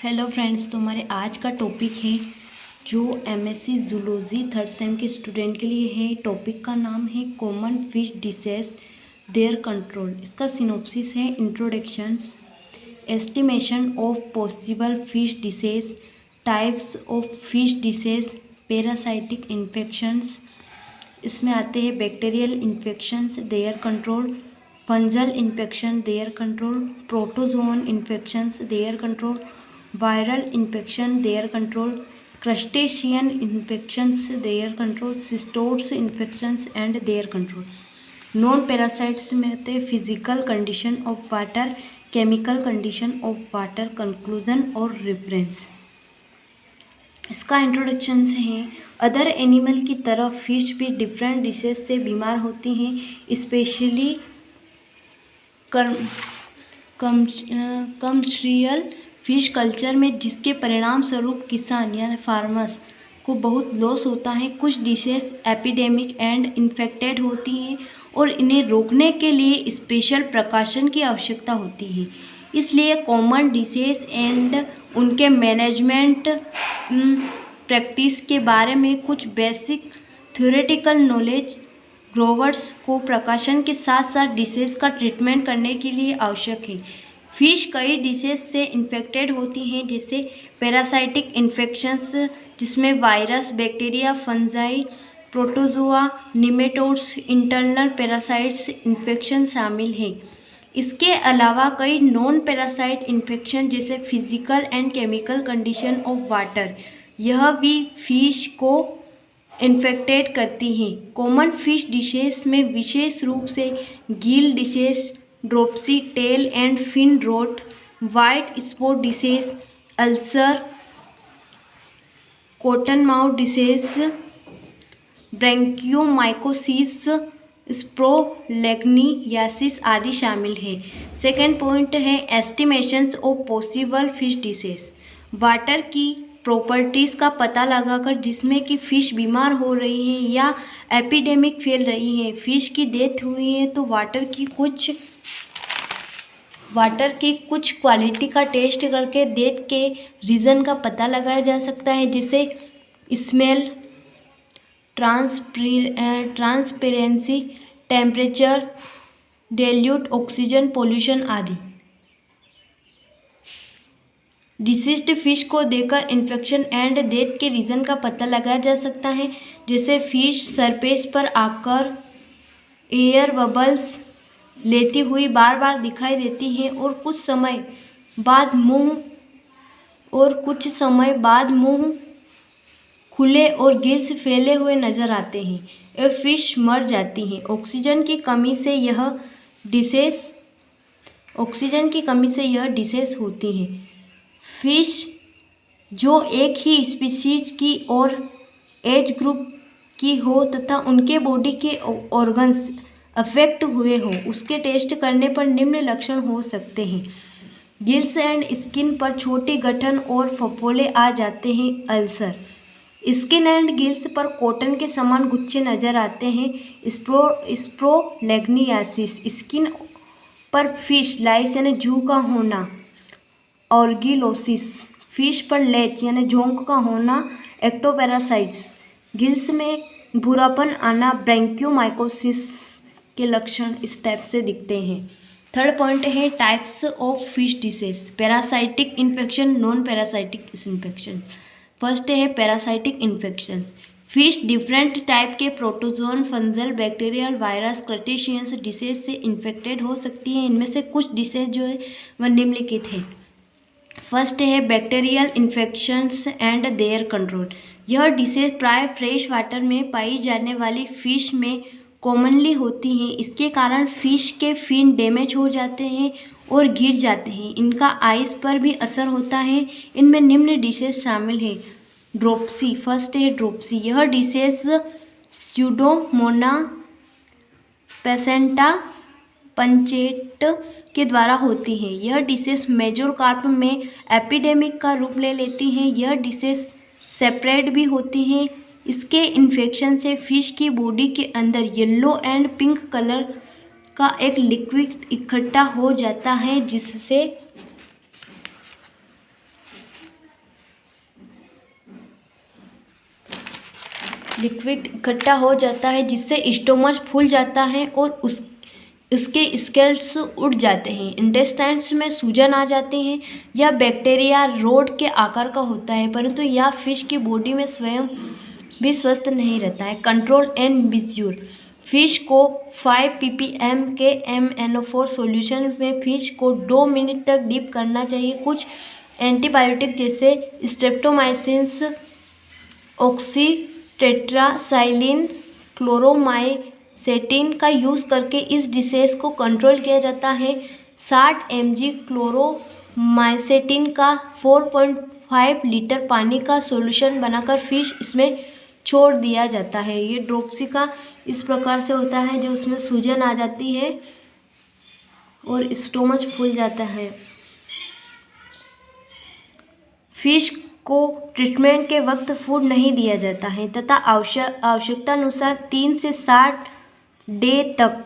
Hello friends, तो हमारे आज का टॉपिक है जो एमएससी जूलॉजी थर्ड सेम के स्टूडेंट के लिए है। टॉपिक का नाम है common fish diseases their control. इसका सिनॉप्सिस है introductions, estimation of possible fish diseases, types of fish diseases, parasitic infections. इसमें आते हैं bacterial infections their control, fungal infection their control, protozoan infections their control, viral infection their control, crustacean infections their control, cestodes infections and their control. Non parasites में होते हैं physical condition of water, chemical condition of water, conclusion और reference. इसका introduction है other animal की तरह fish भी different dishes से बीमार होती हैं, स्पेशली कमर्शियल फिश कल्चर में, जिसके परिणाम स्वरूप किसान यानी फार्मर्स को बहुत लॉस होता है। कुछ डिशेस एपिडेमिक एंड इन्फेक्टेड होती हैं और इन्हें रोकने के लिए स्पेशल प्रिकॉशन की आवश्यकता होती है। इसलिए कॉमन डिसेस एंड उनके मैनेजमेंट प्रैक्टिस के बारे में कुछ बेसिक थ्योरेटिकल नॉलेज ग्रोवर्स को प्रिकॉशन के साथ साथ डिसेस का ट्रीटमेंट करने के लिए आवश्यक है। फिश कई डिसेस से इन्फेक्टेड होती हैं, जैसे पैरासाइटिक इन्फेक्शंस, जिसमें virus, bacteria, fungi, protozoa, nematodes, internal parasites infection शामिल हैं। इसके अलावा कई नॉन पैरासाइट इन्फेक्शन जैसे physical and chemical condition of water, यह भी फिश को इन्फेक्टेड करती हैं। कॉमन फिश डिशेस में विशेष रूप से gill diseases, dropsy, tail and fin rot, white spot disease, ulcer, cotton mouth disease, branchiomycosis, saprolegniasis आदि शामिल है। सेकेंड पॉइंट है estimations of possible fish diseases. Water की प्रॉपर्टीज़ का पता लगाकर जिसमें कि फ़िश बीमार हो रही हैं या एपिडेमिक फैल रही है, फ़िश की डेथ हुई है, तो वाटर की कुछ क्वालिटी का टेस्ट करके डेथ के रीज़न का पता लगाया जा सकता है, जैसे smell, transparency, temperature, dilute, oxygen, pollution आदि। डिसीज्ड फिश को देखकर इन्फेक्शन एंड डेथ के रीज़न का पता लगाया जा सकता है, जैसे फिश सरफेस पर आकर एयर बबल्स लेती हुई बार बार दिखाई देती हैं और कुछ समय बाद मुंह खुले और गिल्स फैले हुए नजर आते हैं। ये फिश मर जाती हैं। ऑक्सीजन की कमी से यह डिसेस होती हैं। फिश जो एक ही स्पीशीज की और एज ग्रुप की हो तथा उनके बॉडी के ऑर्गन्स अफेक्ट हुए हों, उसके टेस्ट करने पर निम्न लक्षण हो सकते हैं। गिल्स एंड स्किन पर छोटी गठन और फफोले आ जाते हैं। अल्सर, स्किन एंड गिल्स पर कॉटन के समान गुच्छे नजर आते हैं। स्प्रोलेग्नियासिस, स्किन पर फिश लाइस यानी जू का होना। ऑर्गिलोसिस, फिश पर लेच यानी झोंक का होना। एक्टोपैरासाइट्स, गिल्स में भूरापन आना। ब्रैंकियोमाइकोसिस के लक्षण इस टाइप से दिखते हैं। थर्ड पॉइंट है types of fish diseases, parasitic infection, non parasitic infection. First है parasitic infections. Fish different type के protozoan, fungal, bacterial, virus, crustaceans diseases से इन्फेक्टेड हो सकती हैं। इनमें से कुछ डिसेज जो है वह निम्नलिखित है। फर्स्ट है bacterial infections and their control. यह डिसेज प्राय फ्रेश वाटर में पाई जाने वाली फिश में कॉमनली होती हैं। इसके कारण फिश के फिन डैमेज हो जाते हैं और गिर जाते हैं। इनका आइस पर भी असर होता है। इनमें निम्न डिसेज शामिल है। ड्रॉपसी, फर्स्ट है ड्रॉपसी। यह डिसेज स्यूडोमोनास पेसेंटा पंचेट के द्वारा होती है। यह डिसेज मेजर कार्प में एपिडेमिक का रूप ले लेती हैं। यह डिसेज सेपरेट भी होती हैं। इसके इन्फेक्शन से फिश की बॉडी के अंदर येलो एंड पिंक कलर का एक लिक्विड इकट्ठा हो जाता है, जिससे लिक्विड इकट्ठा हो जाता है जिससे स्टोमच फूल जाता है और उसके स्केल्स उड़ जाते हैं। इंटेस्टाइन्स में सूजन आ जाती हैं। यह बैक्टीरिया रोड के आकार का होता है, परंतु यह फिश की बॉडी में स्वयं भी स्वस्थ नहीं रहता है। Control and misuse. फिश को 5 ppm के MnO4 सॉल्यूशन में फिश को 2 मिनट तक डीप करना चाहिए। कुछ एंटीबायोटिक जैसे स्ट्रेप्टोमाइसिन्स, ऑक्सीटेट्रासाइलिन, क्लोरोमाइसेटिन का यूज़ करके इस डिसीज को कंट्रोल किया जाता है। 60 mg क्लोरोमाइसेटिन का 4.5 लीटर पानी का सॉल्यूशन बनाकर फिश इसमें छोड़ दिया जाता है। ये ड्रोप्सी का इस प्रकार से होता है जो उसमें सूजन आ जाती है और स्टोमच फूल जाता है। फिश को ट्रीटमेंट के वक्त फूड नहीं दिया जाता है तथा आवश्यकता अनुसार 3 से 60 डे तक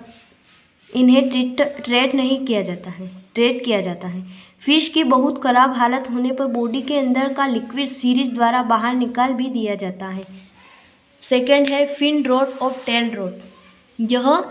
इन्हें ट्रीट किया जाता है। फिश की बहुत खराब हालत होने पर बॉडी के अंदर का लिक्विड सीरीज द्वारा बाहर निकाल भी दिया जाता है। सेकेंड है फिन रॉट और टेल रॉट। यह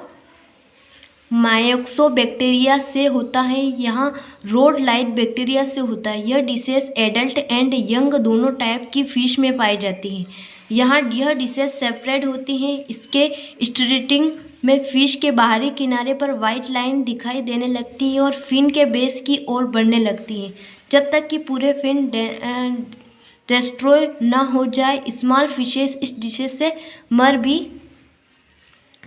मायोक्सोबैक्टीरिया से होता है। यहाँ रोड लाइट बैक्टीरिया से होता है। यह डिसीज एडल्ट एंड यंग दोनों टाइप की फिश में पाई जाती है। यहाँ यह डिसीज सेपरेट होती हैं। इसके स्ट्रीटिंग में फिश के बाहरी किनारे पर वाइट लाइन दिखाई देने लगती है और फिन के बेस की ओर बढ़ने लगती है जब तक कि पूरे फिन डिस्ट्रॉय न हो जाए। स्मॉल फिशेस इस डिसीज से मर भी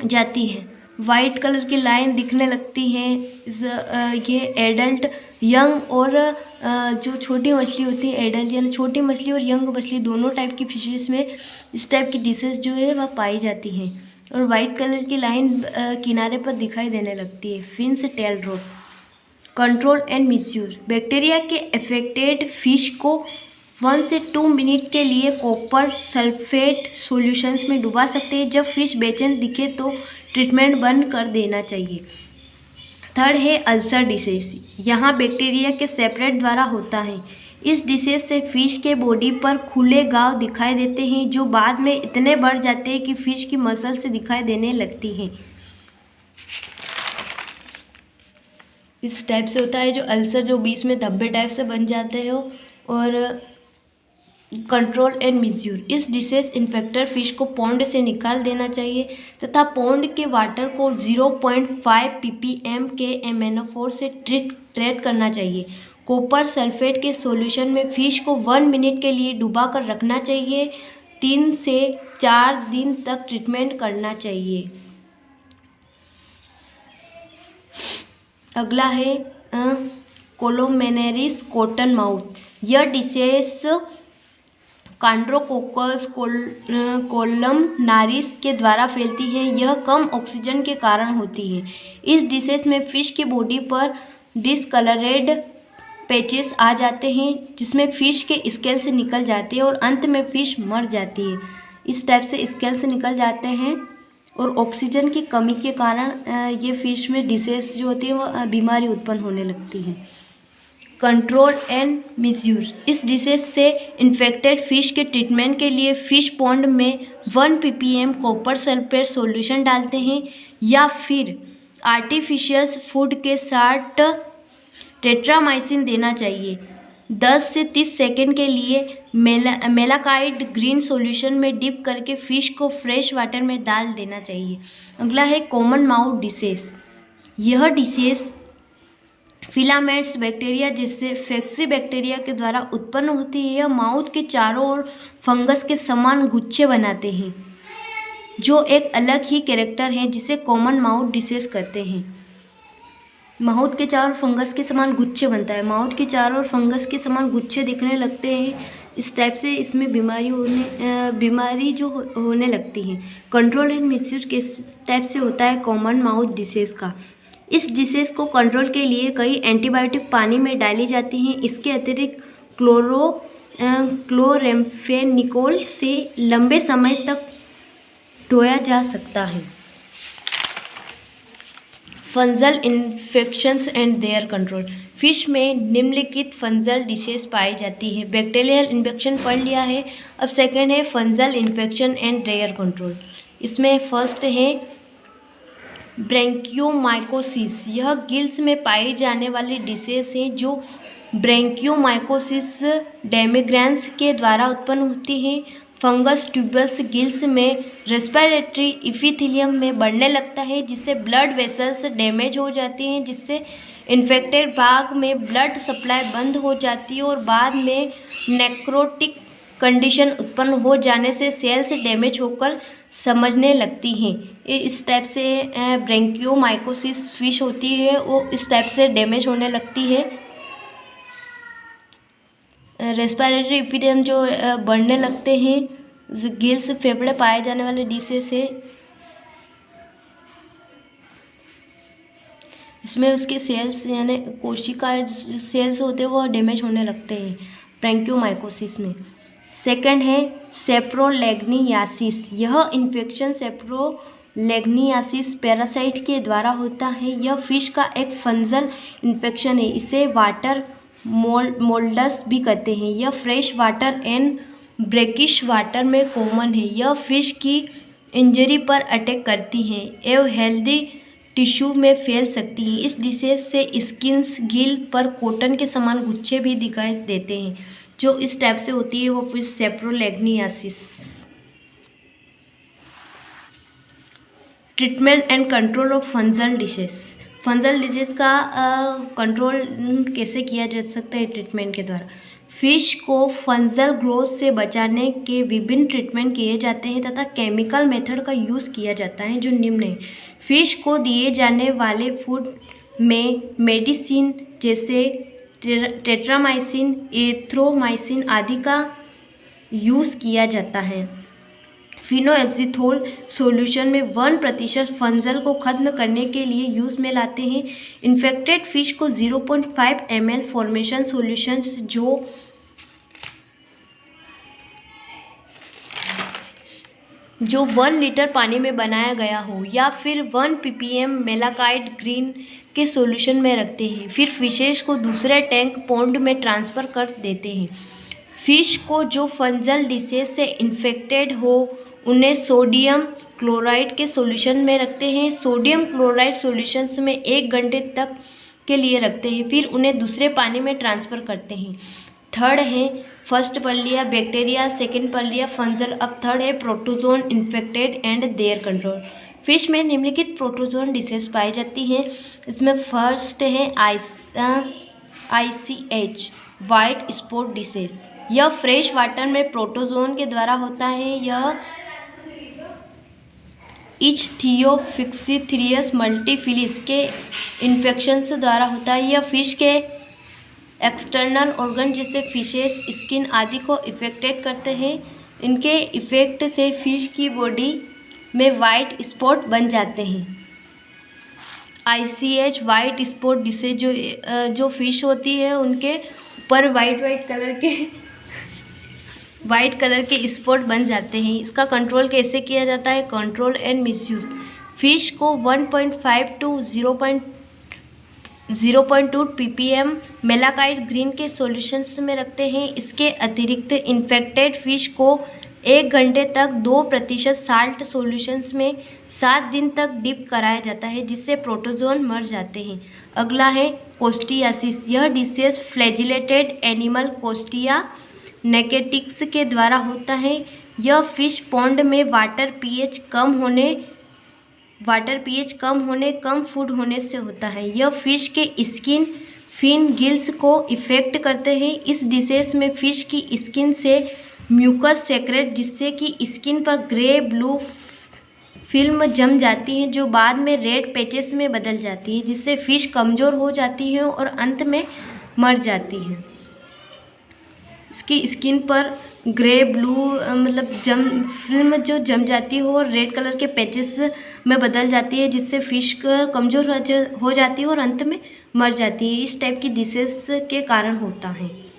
जाती हैं। वाइट कलर की लाइन दिखने लगती हैं। ये एडल्ट, यंग और जो छोटी मछली होती है, एडल्ट यानी छोटी मछली और यंग मछली दोनों टाइप की फिशेस में इस टाइप की डिसीज जो है वह पाई जाती हैं और वाइट कलर की लाइन किनारे पर दिखाई देने लगती है। Fins tail rot. Control and misuse. Bacteria के अफेक्टेड फिश को 1 से 2 मिनट के लिए कॉपर सल्फेट सॉल्यूशंस में डुबा सकते हैं। जब फिश बेचैन दिखे तो ट्रीटमेंट बंद कर देना चाहिए। थर्ड है अल्सर डिसीज। यहाँ बैक्टीरिया के सेपरेट द्वारा होता है। इस डिसीज से फिश के बॉडी पर खुले घाव दिखाई देते हैं जो बाद में इतने बढ़ जाते हैं कि फिश की मसल से दिखाई देने लगती हैं। इस टाइप से होता है जो अल्सर, जो बीच में धब्बे टाइप से बन जाते हो। और कंट्रोल एंड मिसयूज। इस डिसीज इन्फेक्टेड फिश को पॉन्ड से निकाल देना चाहिए तथा पॉन्ड के वाटर को 0.5 ppm के MnO4 से ट्रीट करना चाहिए। कॉपर सल्फेट के सॉल्यूशन में फिश को 1 मिनट के लिए डुबा कर रखना चाहिए। 3 से 4 दिन तक ट्रीटमेंट करना चाहिए। अगला है कोलोमेनेरिस कॉटन माउथ। यह डिसीज कांड्रोकोकस कोलमनारिस के द्वारा फैलती है। यह कम ऑक्सीजन के कारण होती है। इस डिसीज में फिश की बॉडी पर डिसकलरेड पैचेस आ जाते हैं जिसमें फिश के स्केल से निकल जाते हैं और अंत में फिश मर जाती है। इस टाइप से स्केल से निकल जाते हैं और ऑक्सीजन की कमी के कारण ये फिश में डिसीज जो होती है वो बीमारी उत्पन्न होने लगती है। Control and misuse. इस डिसीज से इन्फेक्टेड फिश के ट्रीटमेंट के लिए फिश पॉन्ड में 1 ppm कॉपर सल्फेट सॉल्यूशन डालते हैं या फिर आर्टिफिशियल फूड के साथ टेट्रामाइसिन देना चाहिए। 10 से 30 सेकेंड के लिए मेलाकाइड ग्रीन सॉल्यूशन में डिप करके फिश को फ्रेश वाटर में डाल देना चाहिए। अगला है कॉमन माउथ डिसीज। यह डिसीज फिलामेंट्स बैक्टीरिया जिससे फैक्सी बैक्टीरिया के द्वारा उत्पन्न होती है। यह माउथ के चारों ओर फंगस के समान गुच्छे बनाते हैं जो एक अलग ही कैरेक्टर है जिसे कॉमन माउथ डिसीज कहते हैं। माउथ के चारों फंगस के समान गुच्छे बनता है। माउथ के चारों ओर फंगस के समान गुच्छे दिखने लगते हैं। इस टाइप से इसमें बीमारी जो होने लगती है। कंट्रोल एंड मिसयूज किस टाइप से होता है कॉमन माउथ डिसीज का। इस डिसीज को कंट्रोल के लिए कई एंटीबायोटिक पानी में डाली जाती हैं। इसके अतिरिक्त क्लोरेम्फेनिकोल से लंबे समय तक धोया जा सकता है। Fungal infections and their control. Fish में निम्नलिखित फंजल डिशेस पाई जाती हैं। बैक्टीरियल इन्फेक्शन पढ़ लिया है। अब सेकंड है फंजल इन्फेक्शन एंड देयर कंट्रोल। इसमें फर्स्ट है ब्रेंकियोमाइकोसिस। यह गिल्स में पाई जाने वाली डिशेस हैं जो ब्रेंकियोमाइकोसिस डेमिग्रेंस के द्वारा उत्पन्न होती हैं। फंगस ट्यूबस गिल्स में रेस्पिरेटरी इपिथेलियम में बढ़ने लगता है, जिससे ब्लड वेसल्स डैमेज हो जाती हैं, जिससे इन्फेक्टेड भाग में ब्लड सप्लाई बंद हो जाती है और बाद में नेक्रोटिक कंडीशन उत्पन्न हो जाने से सेल्स डैमेज होकर समझने लगती हैं। इस टाइप से ब्रेंकियोमाइकोसिस फिश होती है, वो इस टाइप से डैमेज होने लगती है। रेस्पिरेटरी इपिथेलियम जो बढ़ने लगते हैं, गिल्स फेफड़े पाए जाने वाले डिशेस है। इसमें उसके सेल्स यानी कोशिका सेल्स होते हैं वो डैमेज होने लगते हैं ब्रेंकियोमाइकोसिस में। सेकंड है सेप्रोलेग्नियासिस। यह इन्फेक्शन सेप्रोलेग्नियासिस पैरासाइट के द्वारा होता है। यह फिश का एक फंजल इन्फेक्शन है। इसे वाटर मोल्डस भी कहते हैं। यह fresh water and brackish water में कॉमन है। यह फिश की इंजरी पर अटैक करती हैं एवं हेल्दी टिश्यू में फैल सकती हैं। इस डिसीज से स्किन्स गिल पर कॉटन के समान गुच्छे भी दिखाई देते हैं। जो इस टाइप से होती है वो fish saprolegniasis. Treatment and control of fungal diseases. Fungal disease का कंट्रोल कैसे किया जा सकता है ट्रीटमेंट के द्वारा। फिश को फंजल ग्रोथ से बचाने के विभिन्न ट्रीटमेंट किए जाते हैं तथा केमिकल मेथड का यूज़ किया जाता है जो निम्न है। फिश को दिए जाने वाले फूड में मेडिसिन जैसे टेट्रामाइसिन, एथ्रोमाइसिन आदि का यूज़ किया जाता है। फिनोएक्सीथोल सॉल्यूशन में 1% फंजल को खत्म करने के लिए यूज़ में लाते हैं। इन्फेक्टेड फिश को 0.5 ml फॉर्मेशन सॉल्यूशंस जो 1 लीटर पानी में बनाया गया हो या फिर 1 ppm मेलाकाइड ग्रीन के सॉल्यूशन में रखते हैं। फिर फिशेस को दूसरे टैंक पॉन्ड में ट्रांसफ़र कर देते हैं। फिश को जो फंजल डिसीज से इन्फेक्टेड हो उन्हें सोडियम क्लोराइड के सॉल्यूशन में रखते हैं। सोडियम क्लोराइड सॉल्यूशंस में 1 घंटे तक के लिए रखते हैं, फिर उन्हें दूसरे पानी में ट्रांसफ़र करते हैं। थर्ड है फर्स्ट पढ़ लिया बैक्टीरिया, सेकेंड पढ़ लिया फंजल। अब थर्ड है protozoan infected and their control. Fish में निम्नलिखित प्रोटोजोन डिसीज पाई जाती हैं। इसमें फर्स्ट है ICH वाइट स्पॉट डिसीज। यह फ्रेश वाटर में प्रोटोजोन के द्वारा होता है। यह इच्थियोफिक्सीथ्रियस मल्टीफिलिस के इन्फेक्शन से द्वारा होता है। यह फिश के एक्सटर्नल ऑर्गन जैसे फिशेस, स्किन आदि को इफेक्टेड करते हैं। इनके इफेक्ट से फिश की बॉडी में वाइट स्पॉट बन जाते हैं। ICH वाइट स्पॉट डिसीज जो फिश होती है उनके ऊपर वाइट कलर के स्पॉट बन जाते हैं। इसका कंट्रोल कैसे किया जाता है? Control and misuse. फिश को 1.5 to 0.2 ppm मेलाकाइड ग्रीन के सॉल्यूशंस में रखते हैं। इसके अतिरिक्त इन्फेक्टेड फिश को 1 घंटे तक 2% साल्ट सॉल्यूशंस में 7 दिन तक डिप कराया जाता है, जिससे प्रोटोजोन मर जाते हैं। अगला है कोस्टियासिस। यह डिसीज फ्लैजिलेटेड एनिमल कोस्टिया नेकेटिक्स के द्वारा होता है। यह फिश पॉन्ड में वाटर पीएच कम होने, कम फूड होने से होता है। यह फिश के स्किन, फिन, गिल्स को इफेक्ट करते हैं। इस डिसीज में फिश की स्किन से म्यूकस सेक्रेट, जिससे कि स्किन पर ग्रे ब्लू फिल्म जम जाती है जो बाद में रेड पैचेस में बदल जाती है, जिससे फिश कमज़ोर हो जाती है और अंत में मर जाती है। इसकी स्किन पर ग्रे ब्लू फिल्म जो जम जाती है और रेड कलर के पैचेस में बदल जाती है, जिससे फिश कमज़ोर हो जाती है और अंत में मर जाती है। इस टाइप की डिसीज के कारण होता है।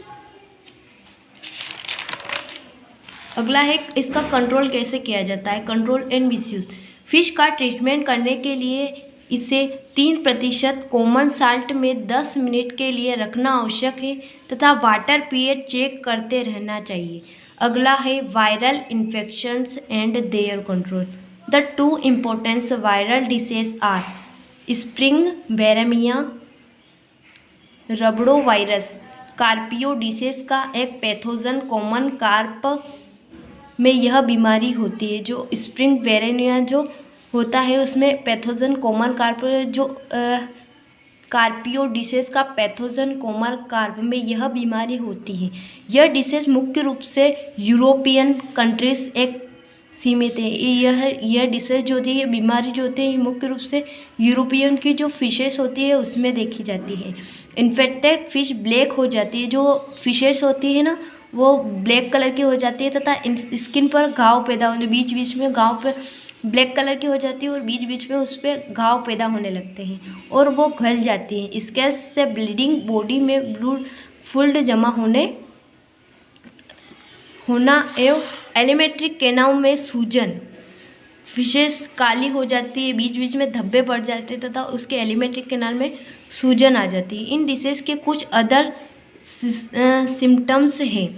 अगला है इसका कंट्रोल कैसे किया जाता है? Control and misuse. फिश का ट्रीटमेंट करने के लिए इसे 3% कॉमन साल्ट में 10 मिनट के लिए रखना आवश्यक है तथा वाटर पीएच चेक करते रहना चाहिए। अगला है viral infections and their control. The two important viral disease are spring viremia rhabdovirus. Carpio disease का एक पैथोजन कॉमन कार्प में यह बीमारी होती है। जो स्प्रिंग वेरेमिया जो होता है उसमें पैथोजन कॉमन कार्प जो कार्पियो डिसीज का पैथोजन कॉमन कार्प में यह बीमारी होती है। यह डिसीज मुख्य रूप से यूरोपियन कंट्रीज एक सीमित है। यह डिसीज जो होती है, बीमारी जो होती है, मुख्य रूप से यूरोपियन की जो फिशेस होती है उसमें देखी जाती है। इन्फेक्टेड फिश ब्लैक हो जाती है। जो फिशेस होती है ना वो ब्लैक कलर की हो जाती है तथा स्किन पर घाव पैदा होने, बीच बीच में घाव पे ब्लैक कलर की हो जाती है और बीच बीच में उस पर घाव पैदा होने लगते हैं और वो घल जाती हैं। स्कैल्स से ब्लीडिंग, बॉडी में ब्लड फुल्ड जमा होना एवं एलिमेंट्री कैनाल में सूजन, फिशेस काली हो जाती है, बीच बीच में धब्बे पड़ जाते हैं तथा उसके एलिमेंट्री कैनाल में सूजन आ जाती है। इन डिसीज के कुछ अदर सिम्टम्स हैं।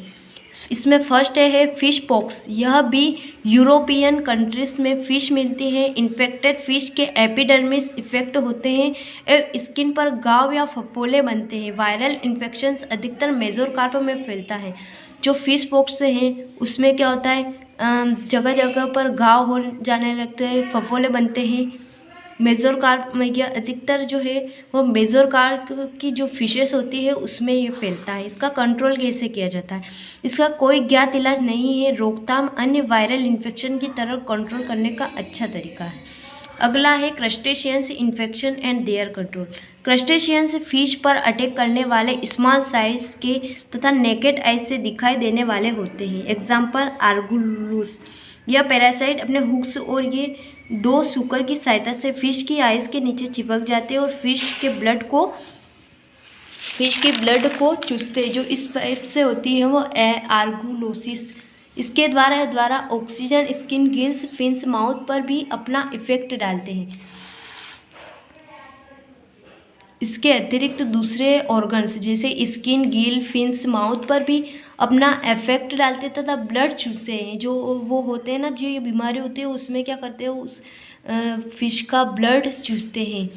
इसमें फर्स्ट है फिश पॉक्स। यह भी यूरोपियन कंट्रीज में फ़िश मिलती है। इन्फेक्टेड फिश के एपिडर्मिस इफेक्ट होते हैं एवं स्किन पर घाव या फफोले बनते हैं। वायरल इन्फेक्शंस अधिकतर मेजर कार्प में फैलता है। जो फिश पॉक्स से हैं उसमें क्या होता है, जगह जगह पर घाव हो जाने लगते हैं, फफोले बनते हैं। मेजर कार्प में यह अधिकतर जो है वो मेजर कार्प की जो फिशेस होती है उसमें ये फैलता है। इसका कंट्रोल कैसे किया जाता है? इसका कोई ज्ञात इलाज नहीं है। रोकथाम अन्य वायरल इन्फेक्शन की तरह कंट्रोल करने का अच्छा तरीका है। अगला है crustaceans infection and their control. Crustaceans fish पर अटैक करने वाले स्मॉल साइज के तथा नेकेड आइज से दिखाई देने वाले होते हैं। एग्जाम्पल आर्गुलूस। यह पैरासाइट अपने हुक्स और ये दो सुकर की सहायता से फिश की आइस के नीचे चिपक जाते हैं और फिश के ब्लड को चूसते हैं। जो इस पाइप से होती है वो आर्गुलोसिस। इसके द्वारा oxygen skin, gills, fins, mouth पर भी अपना इफेक्ट डालते हैं। इसके अतिरिक्त दूसरे ऑर्गन्स जैसे स्किन, गिल, फिन्स, माउथ पर भी अपना इफेक्ट डालते हैं तथा ब्लड चूसते हैं। जो वो होते हैं ना, जो ये बीमारी होती है उसमें क्या करते हैं, उस फिश का ब्लड चूसते हैं।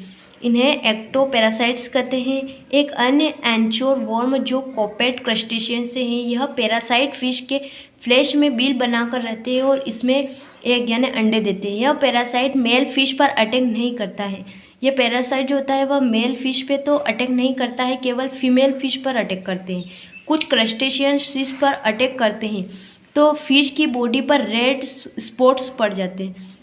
इन्हें एक्टोपैरासाइट्स कहते हैं। एक अन्य एंचोर वर्म जो कॉपेट क्रस्टेशियन से हैं, यह पैरासाइट फिश के फ्लैश में बिल बनाकर रहते हैं और इसमें एग यानी अंडे देते हैं। यह पैरासाइट मेल फिश पर अटैक नहीं करता है। यह पैरासाइट जो होता है वह मेल फिश पे तो अटैक नहीं करता है, केवल फीमेल फिश पर अटैक करते हैं। कुछ क्रस्टेशियन फिश पर अटैक करते हैं तो फिश की बॉडी पर रेड स्पॉट्स पड़ जाते हैं।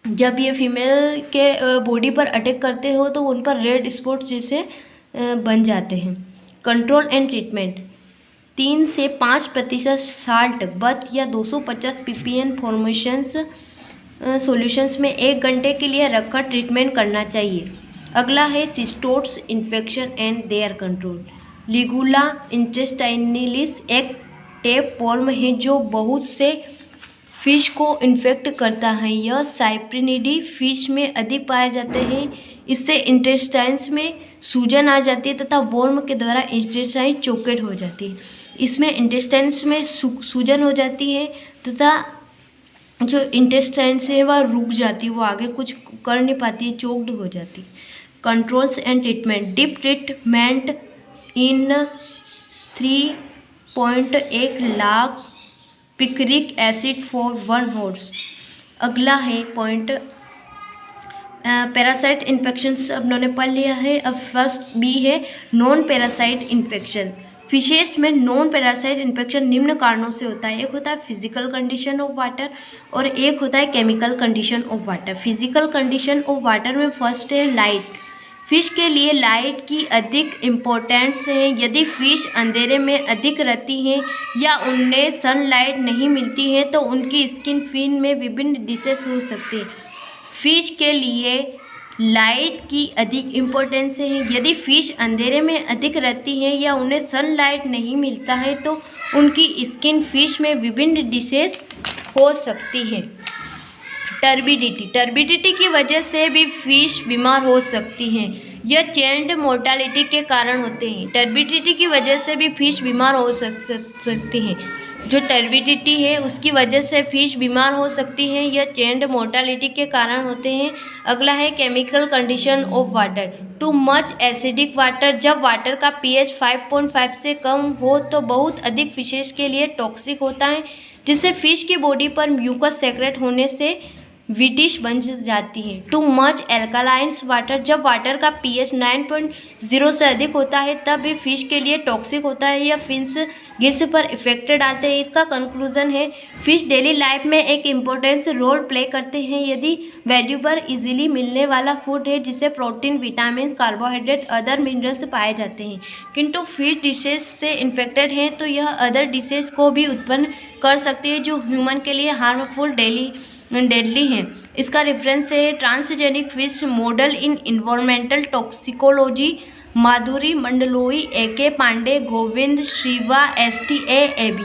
जब ये फीमेल के बॉडी पर अटैक करते हो तो उन पर रेड स्पॉट्स जैसे बन जाते हैं। Control and treatment. 3 से 5% साल्ट बथ या 250 ppm फॉर्मेशंस सॉल्यूशंस में 1 घंटे के लिए रखकर ट्रीटमेंट करना चाहिए। अगला है सिस्टोट्स इन्फेक्शन एंड देयर कंट्रोल। लिगुला इंटेस्टाइनलिस एक टेप फॉर्म है जो बहुत से फिश को इन्फेक्ट करता है। यह साइप्रिनिडी फिश में अधिक पाए जाते हैं। इससे इंटेस्टाइन्स में सूजन आ जाती है तथा वर्म के द्वारा इंटेस्टाइन चोकेट हो जाती है। इसमें इंटेस्टाइन्स में सूजन हो जाती है तथा जो इंटेस्टाइन्स है वह रुक जाती है, वो आगे कुछ कर नहीं पाती है, चोक्ड हो जाती है। Controls and treatment. Dip treatment in 3.1 lakh picric acid for 1 hours. अगला है पॉइंट पैरासाइट इन्फेक्शन अपनों ने पढ़ लिया है। अब फर्स्ट बी है नॉन पैरासाइट इन्फेक्शन। फिशेस में नॉन पैरासाइट इन्फेक्शन निम्न कारणों से होता है। एक होता है फिजिकल कंडीशन ऑफ वाटर और एक होता है chemical condition of water. Physical condition of water में फर्स्ट है लाइट। फिश के लिए लाइट की अधिक इम्पोर्टेंस है। यदि फिश अंधेरे में अधिक रहती हैं या उन्हें सनलाइट नहीं मिलती है तो उनकी स्किन फिन में विभिन्न डिसेस हो सकती हैं। फिश के लिए लाइट की अधिक इम्पोर्टेंस है। यदि फिश अंधेरे में अधिक रहती हैं या उन्हें सनलाइट नहीं मिलता है तो उनकी स्किन फिश में विभिन्न डिसेस हो सकती हैं। टर्बिडिटी की वजह से भी फिश बीमार हो सकती हैं। यह चेंड मोर्टालिटी के कारण होते हैं। टर्बिडिटी की वजह से भी फिश बीमार हो सकती हैं। जो टर्बिडिटी है उसकी वजह से फिश बीमार हो सकती हैं। यह चेंड मोर्टालिटी के कारण होते हैं। अगला है chemical condition of water. Too much acidic water. जब वाटर का pH 5.5 से कम हो तो बहुत अधिक फिशेस के लिए टॉक्सिक होता है, जिससे फिश की बॉडी पर म्यूकस सेक्रेट होने से विटिश बन जाती है। Too much alkalines water. जब वाटर का pH 9.0 से अधिक होता है तब भी फिश के लिए टॉक्सिक होता है। यह फिश गिल्स पर इफेक्ट डालते हैं। इसका कंक्लूजन है फिश डेली लाइफ में एक इम्पोर्टेंस रोल प्ले करते हैं। यदि वैल्यूएबल इजीली मिलने वाला फूड है जिससे protein, vitamin, carbohydrate, other minerals पाए जाते हैं, किंतु फिश डिशेज से इन्फेक्टेड हैं तो यह अदर डिशेज को भी उत्पन्न कर सकती है जो ह्यूमन के लिए हार्मफुल डेडली है। इसका रेफरेंस है transgenic fish model in environmental toxicology, Madhuri Mandloi, AK Pandey, Govind Shriva, STA AB।